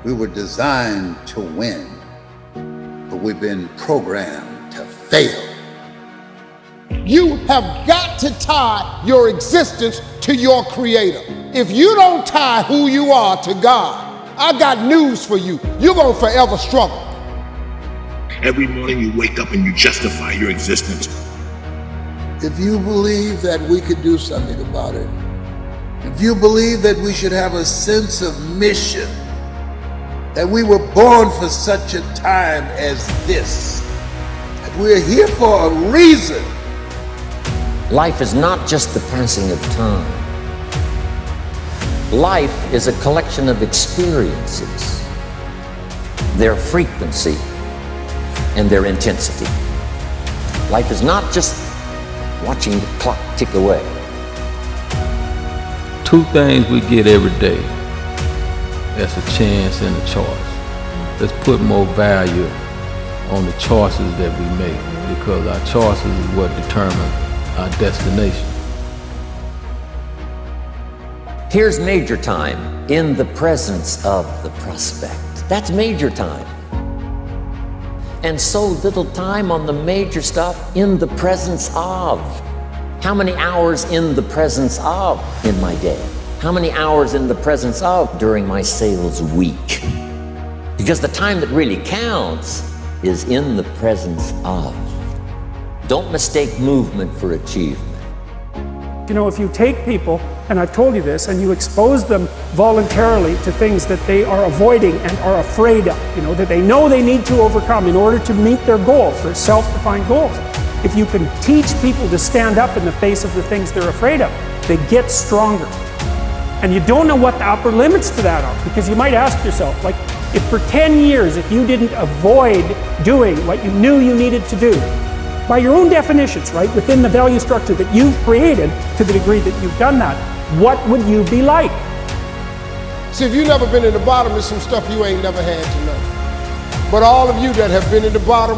We were designed to win, but we've been programmed to fail. You have got to tie your existence to your Creator. If you don't tie who you are to God, I got news for you. You're going to forever struggle. Every morning you wake up and you justify your existence. If you believe that we could do something about it, if you believe that we should have a sense of mission, that we were born for such a time as this, that we're here for a reason. Life is not just the passing of time. Life is a collection of experiences, their frequency and their intensity. Life is not just watching the clock tick away. Two things we get every day. That's a chance and a choice. Let's put more value on the choices that we make, because our choices is what determine our destination. Here's major time in the presence of the prospect. That's major time. And so little time on the major stuff in the presence of. How many hours in the presence of in my day? How many hours in the presence of during my sales week? Because the time that really counts is in the presence of. Don't mistake movement for achievement. You know, if you take people, and I've told you this, and you expose them voluntarily to things that they are avoiding and are afraid of, you know, that they know they need to overcome in order to meet their goals, their self-defined goals. If you can teach people to stand up in the face of the things they're afraid of, they get stronger. And you don't know what the upper limits to that are, because you might ask yourself, like, if for 10 years, if you didn't avoid doing what you knew you needed to do, by your own definitions, right, within the value structure that you've created, to the degree that you've done that, what would you be like? See, if you've never been in the bottom, there's some stuff you ain't never had to know. But all of you that have been in the bottom,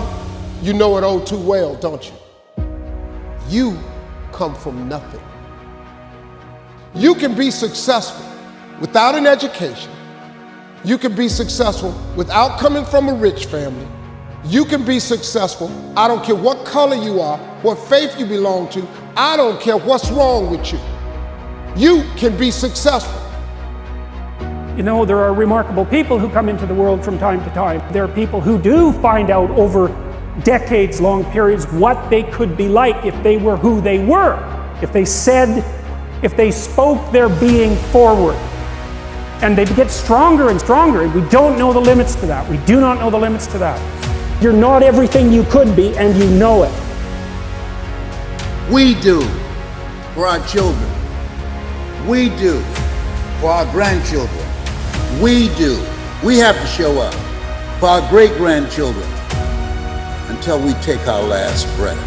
you know it oh too well, don't you? You come from nothing. You can be successful without an education. You can be successful without coming from a rich family. You can be successful, I don't care what color you are, what faith you belong to, I don't care what's wrong with you. You can be successful. You know, there are remarkable people who come into the world from time to time. There are people who do find out over decades-long periods what they could be like if they were who they were, if they spoke their being forward. And they get stronger and stronger, and we don't know the limits to that. We do not know the limits to that. You're not everything you could be, and you know it. We do for our children. We do for our grandchildren. We do. We have to show up for our great-grandchildren until we take our last breath.